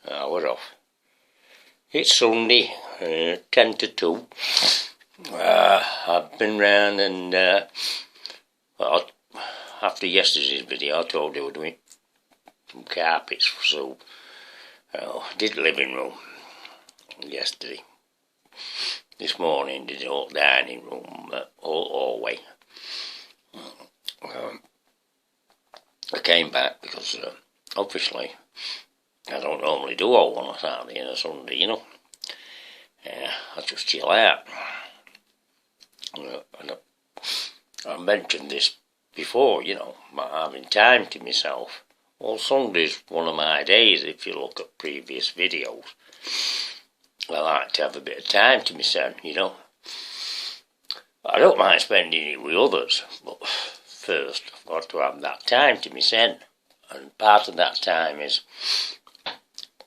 We're off. It's Sunday, 10 to 2. I've been round and, well, after yesterday's video, I told you we're doing some carpets, so did the living room yesterday. This morning did the whole dining room, all way. I came back because obviously I don't normally do all on a Saturday and a Sunday, you know. I just chill out. I mentioned this before, you know, having time to myself. Well, Sunday's one of my days, if you look at previous videos. I like to have a bit of time to myself, you know. I don't mind spending it with others, but first I've got to have that time to myself. And part of that time is,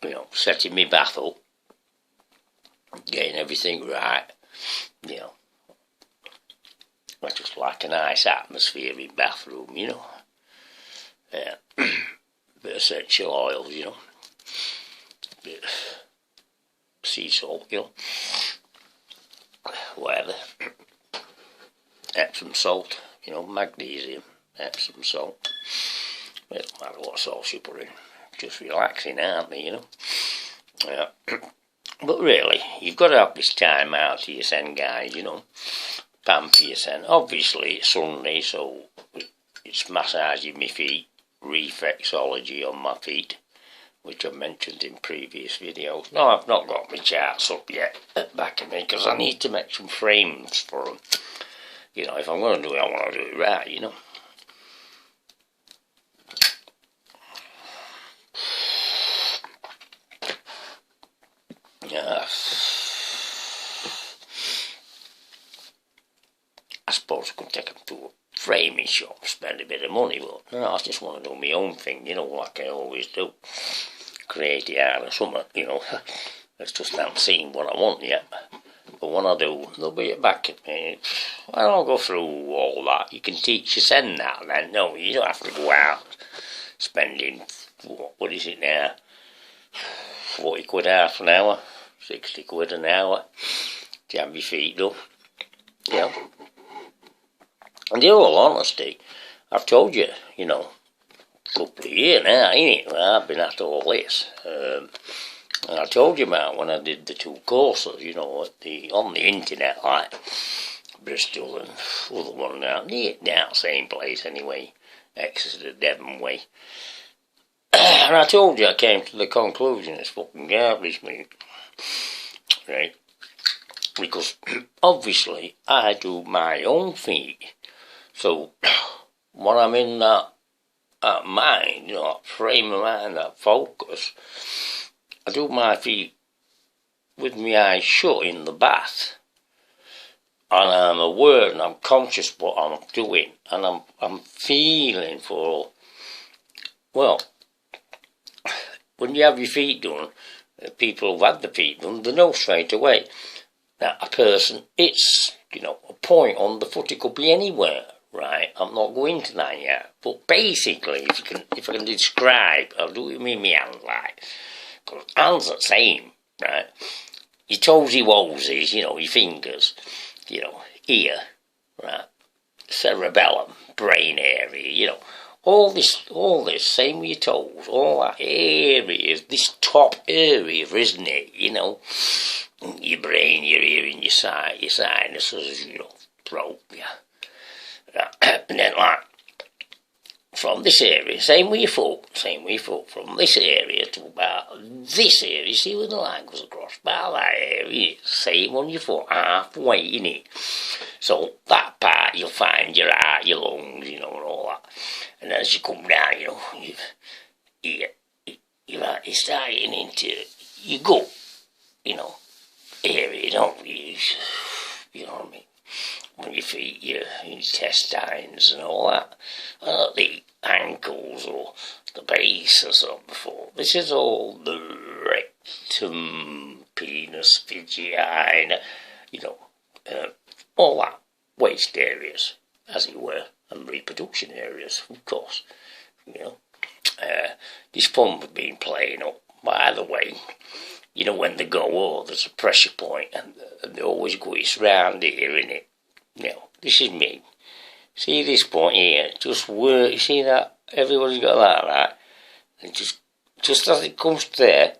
you know, setting my bath up, getting everything right, you know. I just like a nice atmosphere in bathroom, you know. Bit of essential oils, you know. Bit of sea salt, you know. Whatever. Epsom salt, you know, magnesium, Epsom salt. It doesn't matter what sauce you put in. Just relaxing, aren't they, you know. But really, you've got to have this time out to yourself, guys, you know. Pamper yourself. Obviously, it's Sunday, so it's massaging my feet, reflexology on my feet, which I've mentioned in previous videos. No, I've not got my charts up yet at the back of me, because I need to make some frames for them. You know, if I'm going to do it, I want to do it right, you know. I suppose I could take them to a framing shop, spend a bit of money, but no, I just want to do my own thing, you know, like I always do. Create it out of something, you know. I just haven't seen what I want yet. But when I do, they'll be back at me. I don't go through all that. You can teach yourself that then. No, you don't have to go out spending, what is it now? 40 quid half an hour, 60 quid an hour to have your feet done. You know. And in all honesty, I've told you, you know, a couple of years now, ain't it? Well, I've been at all this. And I told you about when I did the 2 courses, you know, on the internet, like Bristol and other one now, down same place anyway, Exeter, Devon way. And I told you I came to the conclusion it's fucking garbage, mate. Right? Because obviously I do my own feet. So when I'm in that mind, you know, that frame of mind, that focus, I do my feet with my eyes shut in the bath, and I'm aware and I'm conscious what I'm doing, and I'm feeling for, well, when you have your feet done, people who've had the feet done, they know straight away that a person, it's, you know, a point on the foot, it could be anywhere, right? I'm not going into that yet, but basically, if I can describe, I'll do it with my hand, like, because hands are the same, right? Your toesy woesies, you know, your fingers, you know, ear, right? Cerebellum, brain area, you know, all this, same with your toes, all that area, this top area, isn't it? You know, your brain, your ear, and your sinuses, you know, throat, yeah. And then, like, from this area, same with your foot, from this area to about this area, you see where the line goes across, about that area, same on your foot, halfway, innit? So that part, you'll find your heart, your lungs, you know, and all that. And as you come down, you know, you're starting into your gut, you know, area, don't you? You know what I mean? On your feet, your intestines and all that. The ankles or the base as I said before. This is all the rectum, penis, vagina, you know, all that waist areas, as it were, and reproduction areas, of course. You know, this fun we've been playing up by the way, you know, when they go, oh, there's a pressure point, and they always go, it's round here, innit? You know, this is me. See this point here, just work, you see that? Everybody's got that, right? And just as it comes there,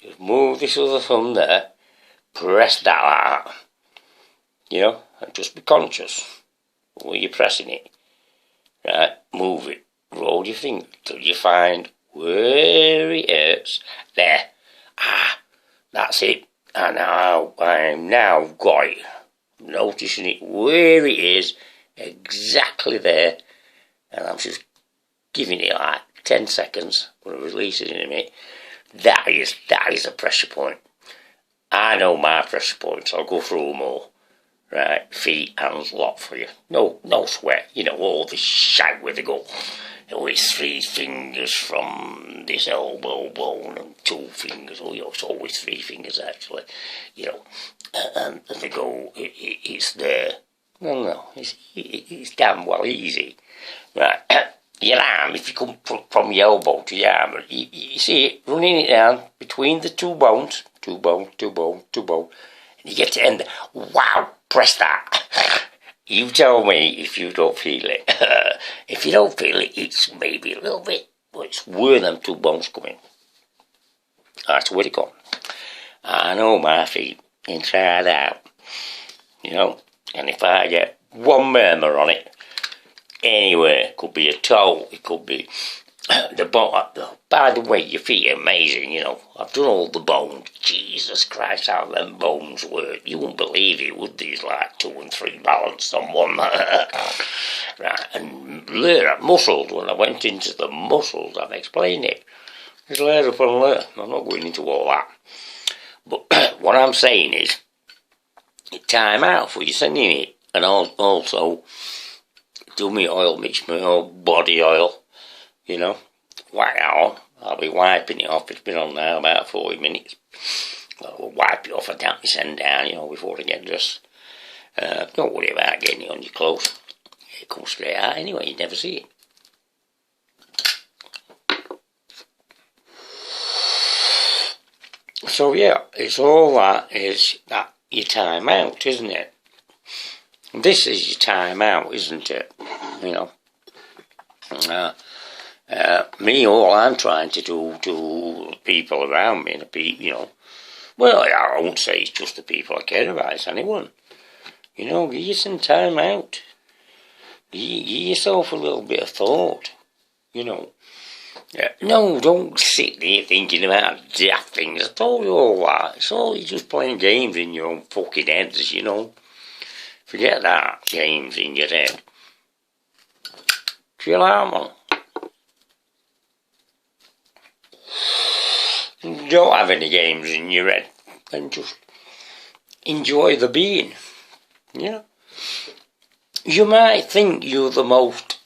just move this other thumb there, press that out, you know, and just be conscious when you're pressing it, right? Move it, roll your finger till you find where it hurts. There, that's it. And I'm now got it, noticing it where it is, exactly there, and I'm just giving it like 10 seconds. I'm going to release it in a minute. That is a pressure point. I know my pressure points. I'll go through them all. Right, feet, hands, lot for you. No sweat. You know, all this shite where they go. Oh, it's 3 fingers from this elbow bone and 2 fingers. Oh, it's always 3 fingers actually. You know, and they go, it's there. No, it's damn well easy. Right, your arm, if you come from your elbow to your arm, you see it running it down between the 2 bones, 2 bone, and you get to end. Wow, press that. You tell me if you don't feel it. If you don't feel it, it's maybe a little bit, but it's where them 2 bones come in. That's where it comes. I know my feet inside out, you know, and if I get one murmur on it, anywhere, it could be a toe, it could be the bone. By the way, your feet are amazing, you know. I've done all the bones. Jesus Christ, how them bones work. You wouldn't believe it, would these, like 2 and 3 balanced on one. Right, and there, muscles, when I went into the muscles, I've explained it. There's layer upon layer. I'm not going into all that. But what I'm saying is, time out for you sending it, and also do me oil, mix my oil, body oil, you know, whack that on. I'll be wiping it off. It's been on now about 40 minutes. I'll wipe it off and damp my send down, you know, before I get dressed. Don't worry about getting it on your clothes. It comes straight out anyway, you never see it. So yeah, it's all that is that your time out, isn't it? This is your time out, isn't it? You know. Me, all I'm trying to do to people around me, you know, well, I won't say it's just the people I care about, it's anyone. You know, give you some time out. Give yourself a little bit of thought, you know. No, don't sit there thinking about daft things. I told you all that. It's all you're just playing games in your own fucking heads, you know. Forget that, games in your head. Chill out, man. Don't have any games in your head. And just enjoy the being. You know. You might think you're the most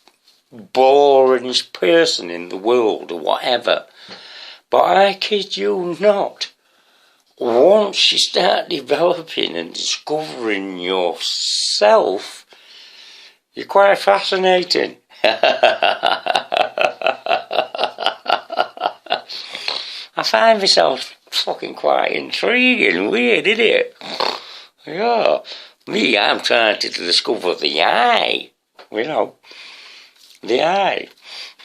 boringest person in the world or whatever, but I kid you not, once you start developing and discovering yourself, you're quite fascinating. I find myself fucking quite intriguing, weird, isn't it? Yeah, me, I'm trying to discover the I, you know. The eye.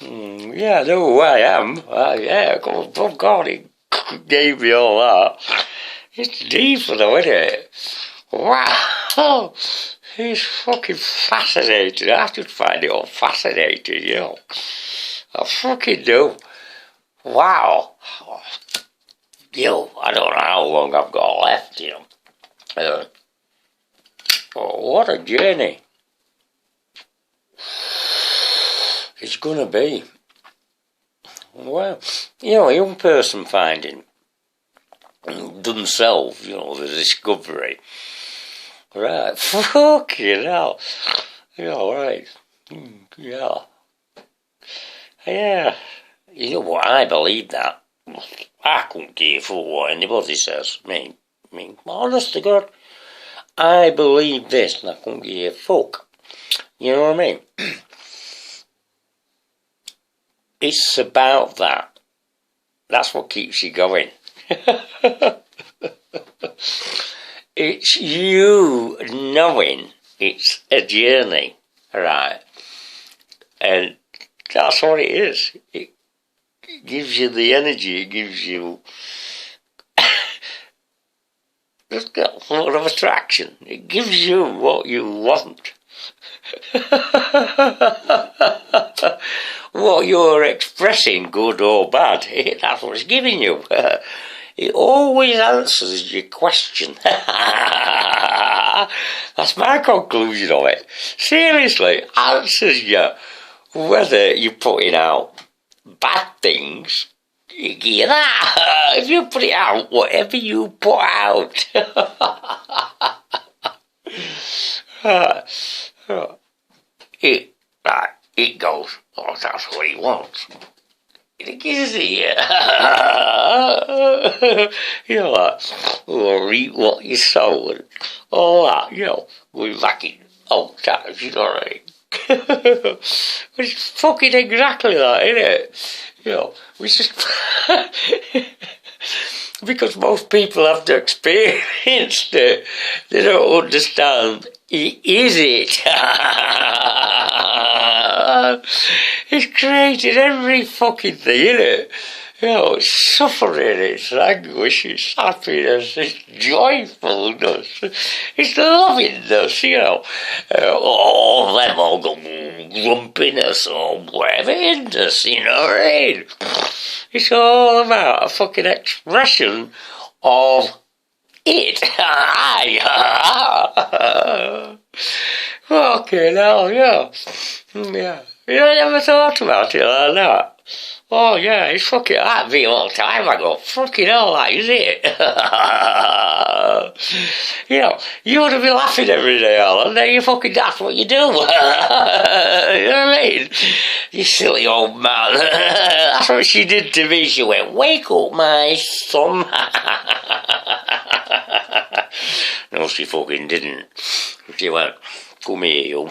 Yeah, I know who I am. Yeah, oh God, he gave me all that. It's deep though, isn't it? Wow. He's fucking fascinating. I just find it all fascinating, you know. I fucking do. Wow. Yo, I don't know how long I've got left, you know. Oh, what a journey. It's going to be. Well, you know, a young person finding themselves, you know, the discovery. Right, fucking hell. Yeah, right. Yeah. Yeah. You know what, I believe that. I couldn't care for what anybody says. I mean, honest to God, I believe this and I couldn't give a fuck. You know what I mean? It's about that. That's what keeps you going. It's you knowing it's a journey, right? And that's what it is. It gives you the energy, it gives you just got sort of attraction. It gives you what you want. What you're expressing, good or bad, that's what it's giving you. It always answers your question. That's my conclusion of it. Seriously, answers you whether you're putting out bad things. You know, if you put it out, whatever you put out, it goes, oh, that's what he wants. It gives you, you know, like, or reap what you sow and all that, you know, we're back in old times, you know what I mean? It's fucking exactly that, isn't it? You know, we just because most people have to experience it, they don't understand. Is it? It's created every fucking thing, innit? You know, it's suffering, it's anguish, it's happiness, it's joyfulness, it's lovingness, you know. Or them all grumpiness or whatever it is, you know what I mean? It's all about a fucking expression of it. Fucking hell, yeah. Yeah. You know, I never thought about it like that. Oh, yeah, it's fucking that me all the time. I go, fucking hell, that is it. You know, you ought to be laughing every day, Alan, and then you fucking, that's what you do. You know what I mean? You silly old man. That's what she did to me. She went, wake up, my son. No, she fucking didn't. She went, come here, you.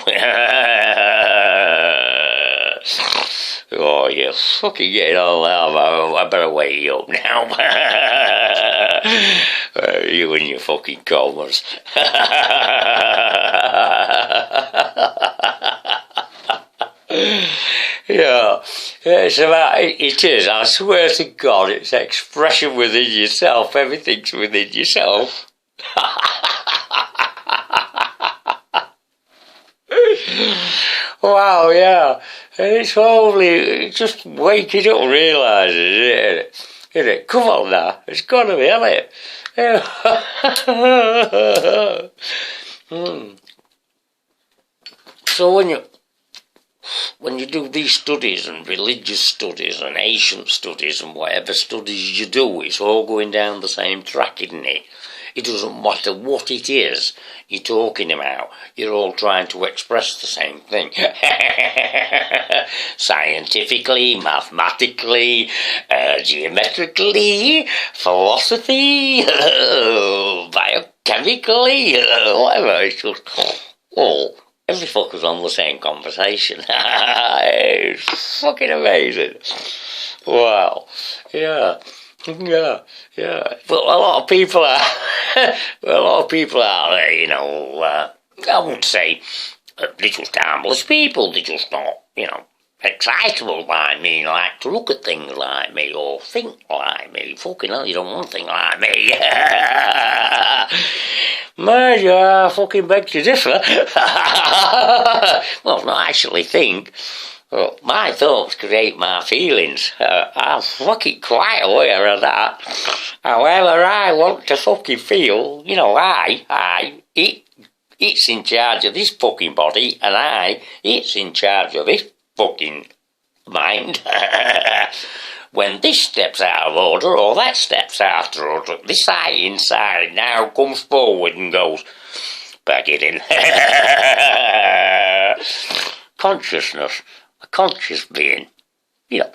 Oh, you're fucking getting on now. I better wake you up now. You and your fucking comas. Yeah, it's about, it is, I swear to God, it's expression within yourself. Everything's within yourself. Wow, yeah. It's only just waking up realising it, isn't it? Come on now, it's got to be, hasn't it? So when you do these studies and religious studies and ancient studies and whatever studies you do, it's all going down the same track, isn't it? It doesn't matter what it is you're talking about, you're all trying to express the same thing. Scientifically, mathematically, geometrically, philosophy, biochemically, whatever. It's just all, every fucker's on the same conversation. It's fucking amazing. Wow. Yeah. Yeah, yeah. But a lot of people are, you know, I wouldn't say they're just harmless people, they're just not, you know, excitable like me, like to look at things like me or think like me. Fucking hell, you don't want to think like me. Man, you fucking beg to differ. Well, not actually think. Well, my thoughts create my feelings. I'm fucking quite aware of that. However I want to fucking feel, you know, it's in charge of this fucking body, and it's in charge of this fucking mind. When this steps out of order, or that steps out of order, this side inside now comes forward and goes, back it in. Consciousness. A conscious being, you know,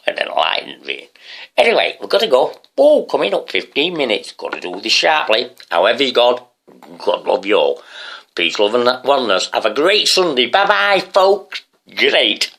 an enlightened being. Anyway, we've got to go. Oh, coming up 15 minutes. Got to do this sharply. However you God love you all. Peace, love and oneness. Have a great Sunday. Bye-bye, folks. Great.